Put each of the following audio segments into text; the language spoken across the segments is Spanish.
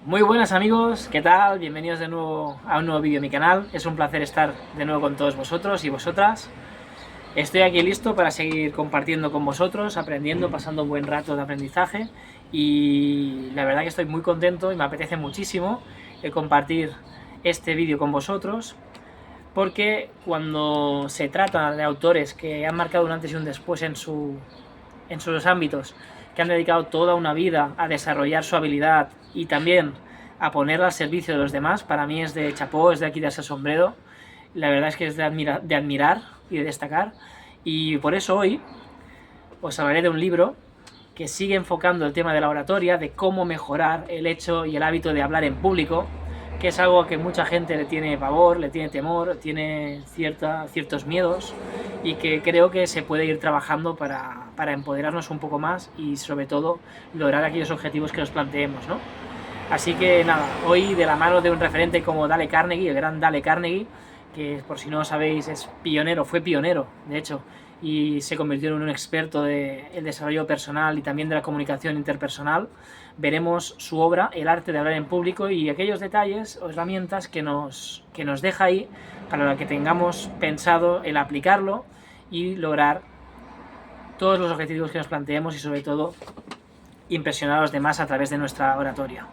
Muy buenas amigos, ¿qué tal? Bienvenidos de nuevo a un nuevo vídeo de mi canal. Es un placer estar de nuevo con todos vosotros y vosotras. Estoy aquí listo para seguir compartiendo con vosotros, aprendiendo, pasando un buen rato de aprendizaje y la verdad que estoy muy contento y me apetece muchísimo el compartir este vídeo con vosotros, porque cuando se trata de autores que han marcado un antes y un después en sus ámbitos, que han dedicado toda una vida a desarrollar su habilidad y también a ponerla al servicio de los demás, para mí es de chapó, es de quitarse el sombrero. La verdad es que es de admirar y de destacar. Y por eso hoy os hablaré de un libro que sigue enfocando el tema de la oratoria, de cómo mejorar el hecho y el hábito de hablar en público, que es algo que mucha gente le tiene pavor, le tiene temor, tiene ciertos miedos, y que creo que se puede ir trabajando para empoderarnos un poco más y sobre todo lograr aquellos objetivos que nos planteemos, ¿no? Así que nada, hoy de la mano de un referente como Dale Carnegie, el gran Dale Carnegie, que por si no lo sabéis es pionero, fue pionero de hecho, y se convirtió en un experto del desarrollo personal y también de la comunicación interpersonal. Veremos su obra, El arte de hablar en público, y aquellos detalles o herramientas que nos deja ahí para que tengamos pensado el aplicarlo y lograr todos los objetivos que nos planteemos y sobre todo impresionar a los demás a través de nuestra oratoria.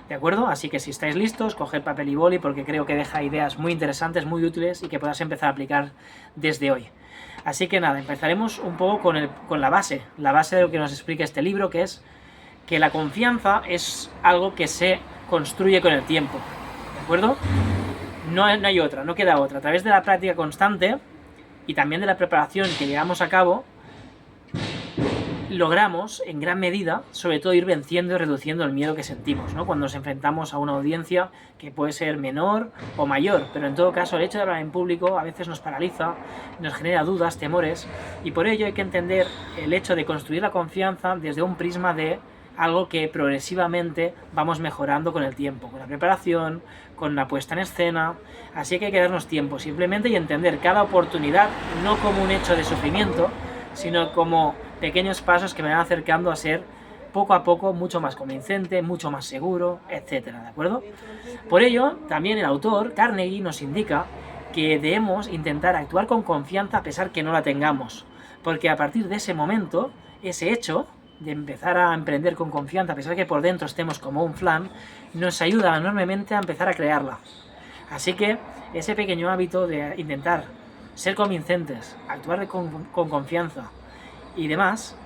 ¿De acuerdo? Así que si estáis listos, coged papel y boli porque creo que deja ideas muy interesantes, muy útiles y que puedas empezar a aplicar desde hoy. Así que nada, empezaremos un poco con la base de lo que nos explica este libro, que es que la confianza es algo que se construye con el tiempo. ¿De acuerdo? No hay otra, no queda otra. A través de la práctica constante y también de la preparación que llevamos a cabo, logramos en gran medida, sobre todo, ir venciendo y reduciendo el miedo que sentimos, ¿no? Cuando nos enfrentamos a una audiencia que puede ser menor o mayor, pero en todo caso el hecho de hablar en público a veces nos paraliza, nos genera dudas, temores, y por ello hay que entender el hecho de construir la confianza desde un prisma de algo que progresivamente vamos mejorando con el tiempo, con la preparación, con la puesta en escena. Así que hay que darnos tiempo simplemente y entender cada oportunidad no como un hecho de sufrimiento, sino como pequeños pasos que me van acercando a ser poco a poco mucho más convincente, mucho más seguro, etcétera, ¿de acuerdo? Por ello, también el autor, Carnegie, nos indica que debemos intentar actuar con confianza a pesar que no la tengamos, porque a partir de ese momento, ese hecho de empezar a emprender con confianza, a pesar que por dentro estemos como un flan, nos ayuda enormemente a empezar a crearla. Así que ese pequeño hábito de intentar ser convincentes, actuar con confianza y demás,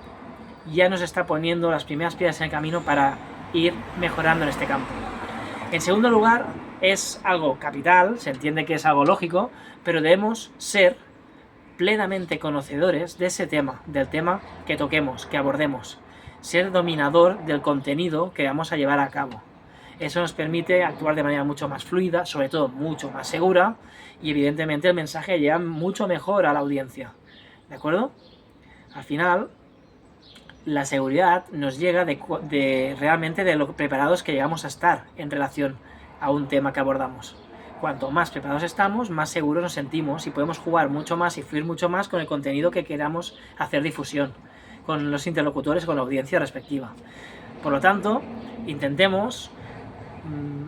ya nos está poniendo las primeras piedras en el camino para ir mejorando en este campo. En segundo lugar, es algo capital, se entiende que es algo lógico, pero debemos ser plenamente conocedores de ese tema, del tema que toquemos, que abordemos, ser dominador del contenido que vamos a llevar a cabo. Eso nos permite actuar de manera mucho más fluida, sobre todo mucho más segura, y evidentemente el mensaje llega mucho mejor a la audiencia. ¿De acuerdo? Al final, la seguridad nos llega realmente de lo preparados que llegamos a estar en relación a un tema que abordamos. Cuanto más preparados estamos, más seguros nos sentimos y podemos jugar mucho más y fluir mucho más con el contenido que queramos hacer difusión, con los interlocutores, con la audiencia respectiva. Por lo tanto, intentemos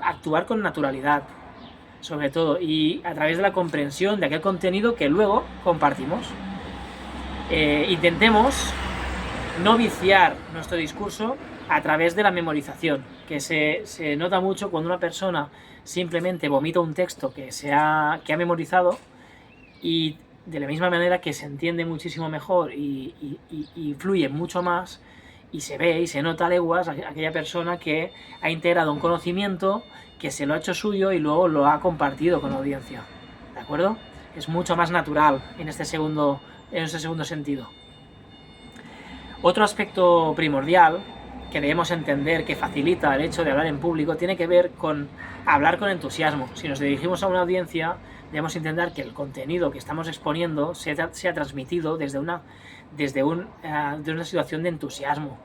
actuar con naturalidad, sobre todo, y a través de la comprensión de aquel contenido que luego compartimos. Intentemos no viciar nuestro discurso a través de la memorización, que se nota mucho cuando una persona simplemente vomita un texto que ha memorizado, y de la misma manera que se entiende muchísimo mejor y fluye mucho más, y se ve y se nota a leguas aquella persona que ha integrado un conocimiento, que se lo ha hecho suyo y luego lo ha compartido con la audiencia. ¿De acuerdo? Es mucho más natural en este segundo sentido. Otro aspecto primordial que debemos entender que facilita el hecho de hablar en público tiene que ver con hablar con entusiasmo. Si nos dirigimos a una audiencia, debemos intentar que el contenido que estamos exponiendo sea transmitido desde una situación de entusiasmo,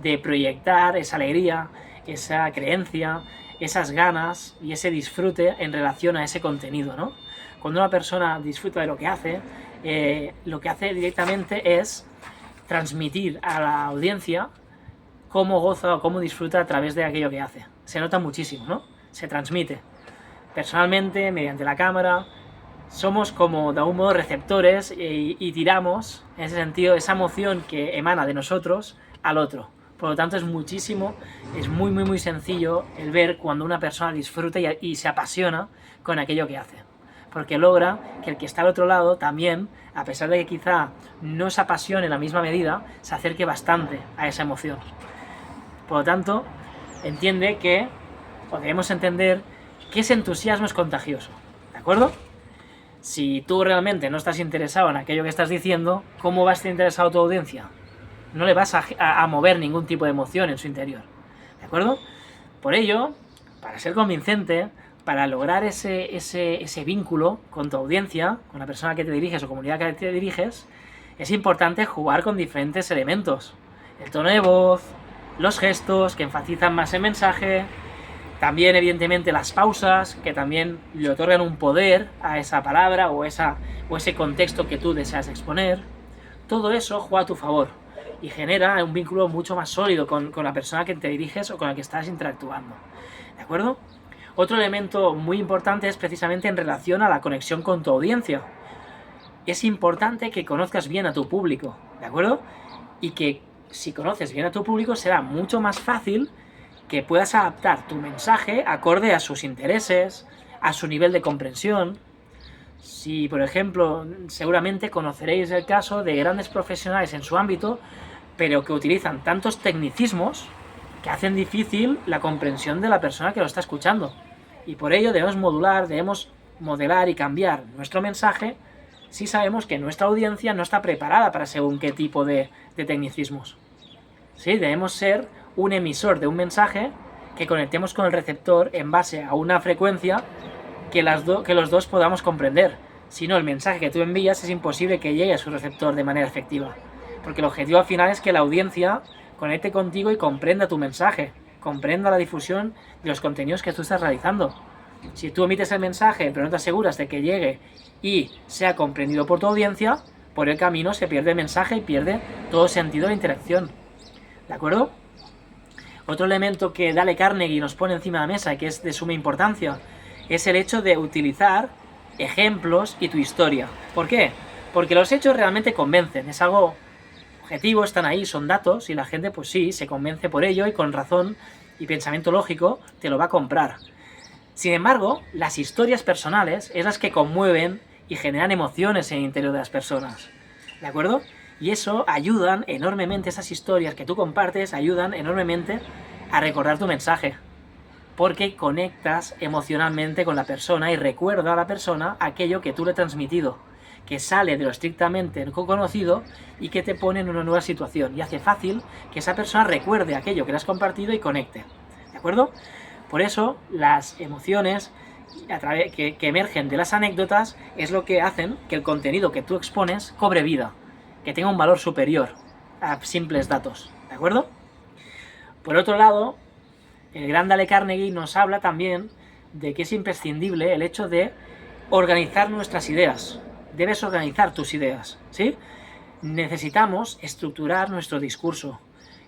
de proyectar esa alegría, esa creencia, esas ganas y ese disfrute en relación a ese contenido, ¿no? Cuando una persona disfruta de lo que hace directamente es transmitir a la audiencia cómo goza o cómo disfruta a través de aquello que hace. Se nota muchísimo, ¿no? Se transmite. Personalmente, mediante la cámara, somos como de algún modo receptores y tiramos, en ese sentido, esa emoción que emana de nosotros al otro. Por lo tanto, es muy sencillo el ver cuando una persona disfruta y se apasiona con aquello que hace. Porque logra que el que está al otro lado también, a pesar de que quizá no se apasione en la misma medida, se acerque bastante a esa emoción. Por lo tanto, debemos entender que ese entusiasmo es contagioso, ¿de acuerdo? Si tú realmente no estás interesado en aquello que estás diciendo, ¿cómo va a estar interesado tu audiencia? No le vas a mover ningún tipo de emoción en su interior, ¿de acuerdo? Por ello, para ser convincente, para lograr ese vínculo con tu audiencia, con la persona que te diriges o comunidad que te diriges, es importante jugar con diferentes elementos. El tono de voz, los gestos que enfatizan más el mensaje, también evidentemente las pausas que también le otorgan un poder a esa palabra o ese contexto que tú deseas exponer. Todo eso juega a tu favor y genera un vínculo mucho más sólido con la persona que te diriges o con la que estás interactuando, ¿de acuerdo? Otro elemento muy importante es precisamente en relación a la conexión con tu audiencia. Es importante que conozcas bien a tu público, ¿de acuerdo? Y que si conoces bien a tu público será mucho más fácil que puedas adaptar tu mensaje acorde a sus intereses, a su nivel de comprensión. Si, por ejemplo, seguramente conoceréis el caso de grandes profesionales en su ámbito, pero que utilizan tantos tecnicismos que hacen difícil la comprensión de la persona que lo está escuchando. Y por ello debemos modelar y cambiar nuestro mensaje si sabemos que nuestra audiencia no está preparada para según qué tipo de tecnicismos. ¿Sí? Debemos ser un emisor de un mensaje que conectemos con el receptor en base a una frecuencia que los dos podamos comprender. Si no, el mensaje que tú envías es imposible que llegue a su receptor de manera efectiva. Porque el objetivo al final es que la audiencia conecte contigo y comprenda tu mensaje, comprenda la difusión de los contenidos que tú estás realizando. Si tú emites el mensaje pero no te aseguras de que llegue y sea comprendido por tu audiencia, por el camino se pierde el mensaje y pierde todo sentido de la interacción. ¿De acuerdo? Otro elemento que Dale Carnegie nos pone encima de la mesa y que es de suma importancia es el hecho de utilizar ejemplos y tu historia. ¿Por qué? Porque los hechos realmente convencen, es algo objetivo, están ahí, son datos y la gente pues sí, se convence por ello y con razón y pensamiento lógico te lo va a comprar. Sin embargo, las historias personales es las que conmueven y generan emociones en el interior de las personas, ¿de acuerdo? Y eso ayudan enormemente, esas historias que tú compartes ayudan enormemente a recordar tu mensaje, porque conectas emocionalmente con la persona y recuerda a la persona aquello que tú le has transmitido, que sale de lo estrictamente conocido y que te pone en una nueva situación y hace fácil que esa persona recuerde aquello que le has compartido y conecte, ¿de acuerdo? Por eso las emociones que emergen de las anécdotas es lo que hacen que el contenido que tú expones cobre vida, que tenga un valor superior a simples datos, ¿de acuerdo? Por otro lado, el gran Dale Carnegie nos habla también de que es imprescindible el hecho de organizar nuestras ideas. Debes organizar tus ideas, ¿sí? Necesitamos estructurar nuestro discurso,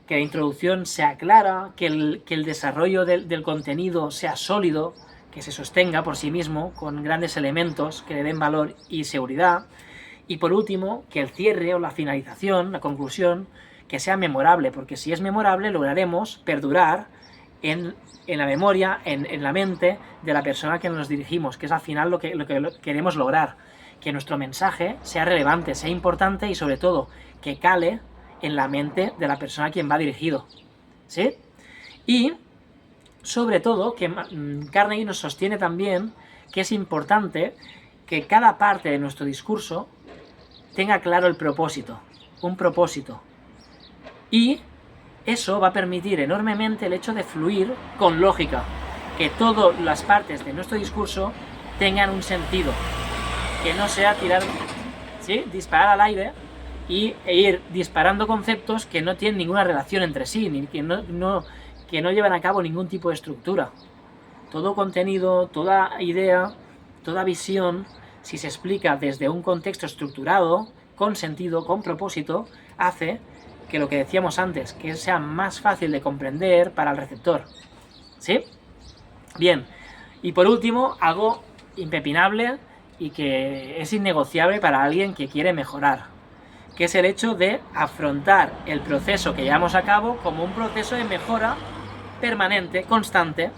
que la introducción sea clara, que el desarrollo del contenido sea sólido, que se sostenga por sí mismo con grandes elementos que le den valor y seguridad. Y por último, que el cierre o la finalización, la conclusión, que sea memorable, porque si es memorable lograremos perdurar en la memoria, en la mente de la persona que nos dirigimos, que es al final lo que queremos lograr, que nuestro mensaje sea relevante, sea importante y sobre todo que cale en la mente de la persona a quien va dirigido, ¿sí? Y sobre todo que Carnegie nos sostiene también que es importante que cada parte de nuestro discurso tenga claro el propósito, un propósito. Y eso va a permitir enormemente el hecho de fluir con lógica, que todas las partes de nuestro discurso tengan un sentido, que no sea disparar al aire e ir disparando conceptos que no tienen ninguna relación entre sí, ni que no llevan a cabo ningún tipo de estructura. Todo contenido, toda idea, toda visión, si se explica desde un contexto estructurado, con sentido, con propósito, hace que lo que decíamos antes, que sea más fácil de comprender para el receptor. ¿Sí? Bien, y por último, algo impepinable y que es innegociable para alguien que quiere mejorar, que es el hecho de afrontar el proceso que llevamos a cabo como un proceso de mejora permanente, constante.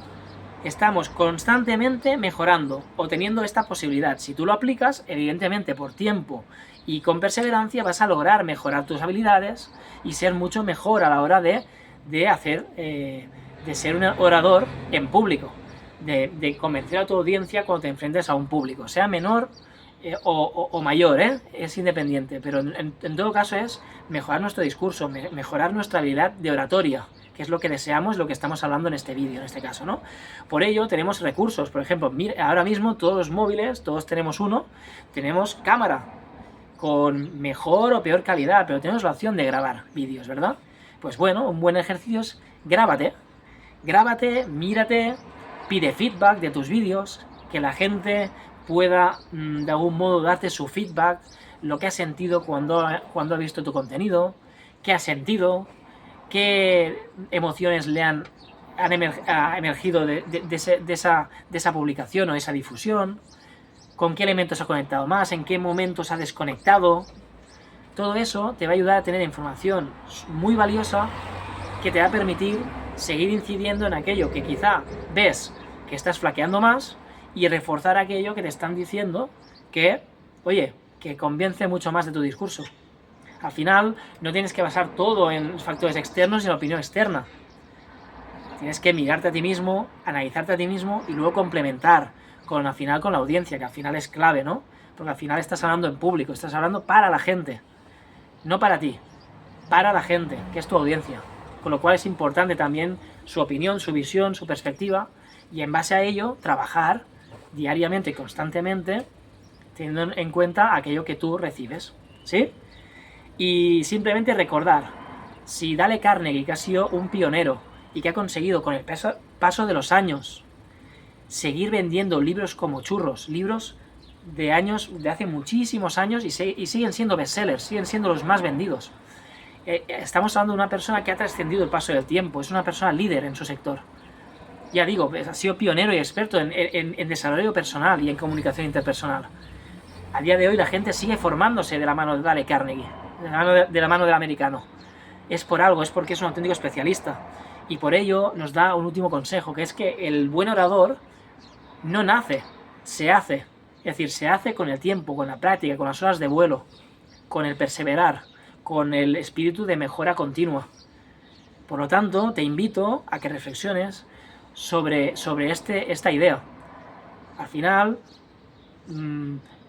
Estamos constantemente mejorando o teniendo esta posibilidad. Si tú lo aplicas, evidentemente por tiempo y con perseverancia vas a lograr mejorar tus habilidades y ser mucho mejor a la hora de ser un orador en público, de convencer a tu audiencia cuando te enfrentes a un público, sea menor o mayor, es independiente, pero en todo caso es mejorar nuestro discurso, mejorar nuestra habilidad de oratoria, que es lo que deseamos, lo que estamos hablando en este vídeo, en este caso, ¿no? Por ello tenemos recursos, por ejemplo, ahora mismo todos los móviles, todos tenemos uno, tenemos cámara, con mejor o peor calidad, pero tenemos la opción de grabar vídeos, ¿verdad? Pues bueno, un buen ejercicio es grábate, mírate, pide feedback de tus vídeos, que la gente pueda de algún modo darte su feedback, lo que ha sentido cuando ha visto tu contenido, qué ha sentido, qué emociones le han emergido de esa publicación o esa difusión, con qué elementos ha conectado más, en qué momentos ha desconectado. Todo eso te va a ayudar a tener información muy valiosa que te va a permitir seguir incidiendo en aquello que quizá ves que estás flaqueando más y reforzar aquello que te están diciendo que, oye, que convence mucho más de tu discurso. Al final no tienes que basar todo en factores externos y en la opinión externa. Tienes que mirarte a ti mismo, analizarte a ti mismo y luego complementar al final con la audiencia, que al final es clave, ¿no? Porque al final estás hablando en público, estás hablando para la gente, no para ti, para la gente, que es tu audiencia. Con lo cual es importante también su opinión, su visión, su perspectiva, y en base a ello trabajar diariamente y constantemente teniendo en cuenta aquello que tú recibes, ¿sí? Y simplemente recordar, si Dale Carnegie, que ha sido un pionero y que ha conseguido con el paso de los años seguir vendiendo libros como churros, libros de hace muchísimos años y siguen siendo bestsellers, siguen siendo los más vendidos. Estamos hablando de una persona que ha trascendido el paso del tiempo, es una persona líder en su sector. Ya digo, ha sido pionero y experto en desarrollo personal y en comunicación interpersonal. A día de hoy la gente sigue formándose de la mano de Dale Carnegie, de la mano del americano. Es por algo, es porque es un auténtico especialista. Y por ello nos da un último consejo, que es que el buen orador no nace, se hace. Es decir, se hace con el tiempo, con la práctica, con las horas de vuelo, con el perseverar, con el espíritu de mejora continua. Por lo tanto, te invito a que reflexiones sobre esta idea. Al final,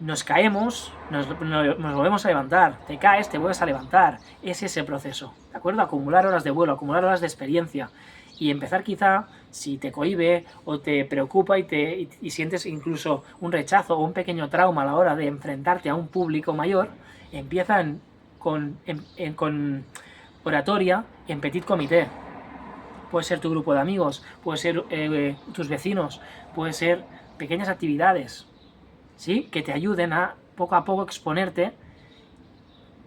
nos caemos, nos volvemos a levantar, te caes, te vuelves a levantar. Es ese proceso, ¿de acuerdo? Acumular horas de vuelo, acumular horas de experiencia y empezar quizá, si te cohíbe o te preocupa y sientes incluso un rechazo o un pequeño trauma a la hora de enfrentarte a un público mayor, empieza con oratoria en petit comité. Puede ser tu grupo de amigos, puede ser tus vecinos, puede ser pequeñas actividades, ¿sí? Que te ayuden a poco exponerte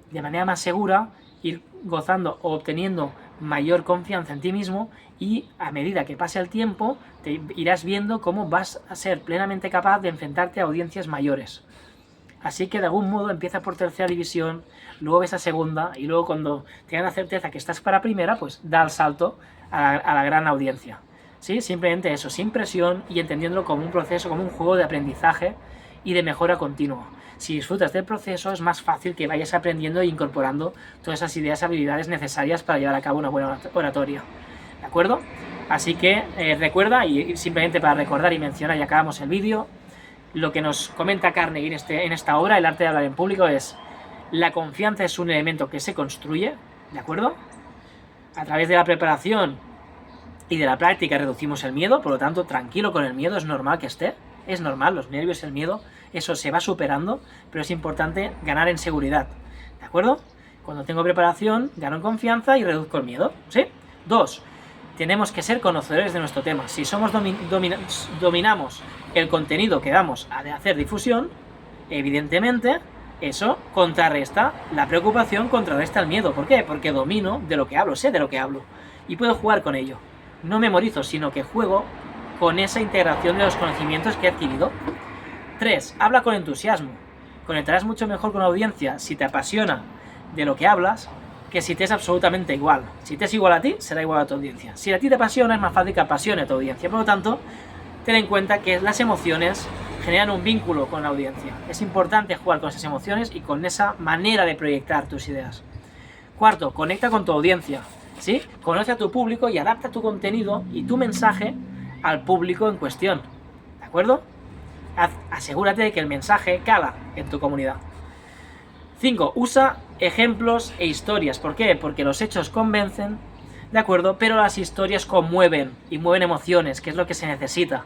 de manera más segura, ir gozando o obteniendo mayor confianza en ti mismo, y a medida que pase el tiempo te irás viendo cómo vas a ser plenamente capaz de enfrentarte a audiencias mayores. Así que de algún modo empieza por tercera división, luego ves a segunda y luego cuando tengas la certeza que estás para primera, pues da el salto a la gran audiencia. ¿Sí? Simplemente eso, sin presión y entendiéndolo como un proceso, como un juego de aprendizaje y de mejora continua. Si disfrutas del proceso es más fácil que vayas aprendiendo e incorporando todas esas ideas, habilidades necesarias para llevar a cabo una buena oratoria. ¿De acuerdo? Así que recuerda, y simplemente para recordar y mencionar y acabamos el vídeo, lo que nos comenta Carnegie en esta obra, El arte de hablar en público, es: la confianza es un elemento que se construye, ¿de acuerdo? A través de la preparación y de la práctica reducimos el miedo, por lo tanto, tranquilo con el miedo, es normal que esté, es normal, los nervios, el miedo, eso se va superando, pero es importante ganar en seguridad, ¿de acuerdo? Cuando tengo preparación, gano en confianza y reduzco el miedo, ¿sí? 2. Tenemos que ser conocedores de nuestro tema. Si dominamos el contenido que vamos a hacer difusión, evidentemente Eso contrarresta la preocupación, contrarresta el miedo. ¿Por qué? Porque domino de lo que hablo, sé de lo que hablo. Y puedo jugar con ello. No memorizo, sino que juego con esa integración de los conocimientos que he adquirido. 3. Habla con entusiasmo. Conectarás mucho mejor con la audiencia si te apasiona de lo que hablas que si te es absolutamente igual. Si te es igual a ti, será igual a tu audiencia. Si a ti te apasiona, es más fácil que apasione a tu audiencia. Por lo tanto, ten en cuenta que las emociones generan un vínculo con la audiencia. Es importante jugar con esas emociones y con esa manera de proyectar tus ideas. 4. Conecta con tu audiencia. ¿Sí? Conoce a tu público y adapta tu contenido y tu mensaje al público en cuestión. ¿De acuerdo? Asegúrate de que el mensaje cala en tu comunidad. 5. Usa ejemplos e historias. ¿Por qué? Porque los hechos convencen, ¿de acuerdo? Pero las historias conmueven y mueven emociones, que es lo que se necesita.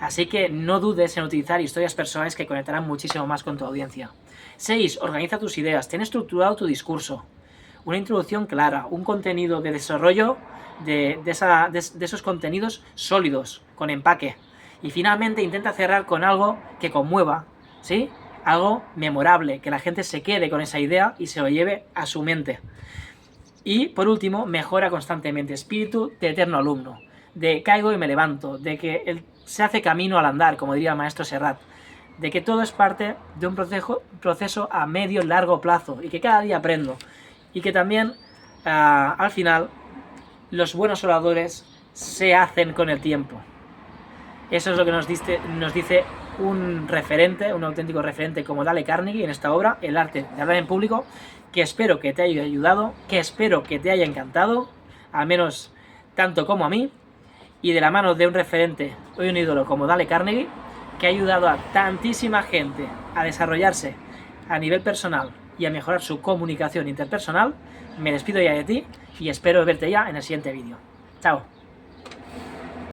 Así que no dudes en utilizar historias personales que conectarán muchísimo más con tu audiencia. 6. Organiza tus ideas. Ten estructurado tu discurso. Una introducción clara, un contenido de desarrollo de esos contenidos sólidos, con empaque. Y finalmente intenta cerrar con algo que conmueva, ¿sí? Algo memorable, que la gente se quede con esa idea y se lo lleve a su mente. Y por último, mejora constantemente, espíritu de eterno alumno, de caigo y me levanto, de que se hace camino al andar, como diría el maestro Serrat, de que todo es parte de un proceso a medio y largo plazo y que cada día aprendo. Y que también, al final, los buenos oradores se hacen con el tiempo. Eso es lo que nos dice un referente, un auténtico referente como Dale Carnegie en esta obra, El arte de hablar en público, que espero que te haya ayudado, que espero que te haya encantado, al menos tanto como a mí, y de la mano de un referente, hoy un ídolo como Dale Carnegie, que ha ayudado a tantísima gente a desarrollarse a nivel personal y a mejorar su comunicación interpersonal, me despido ya de ti y espero verte ya en el siguiente vídeo. Chao.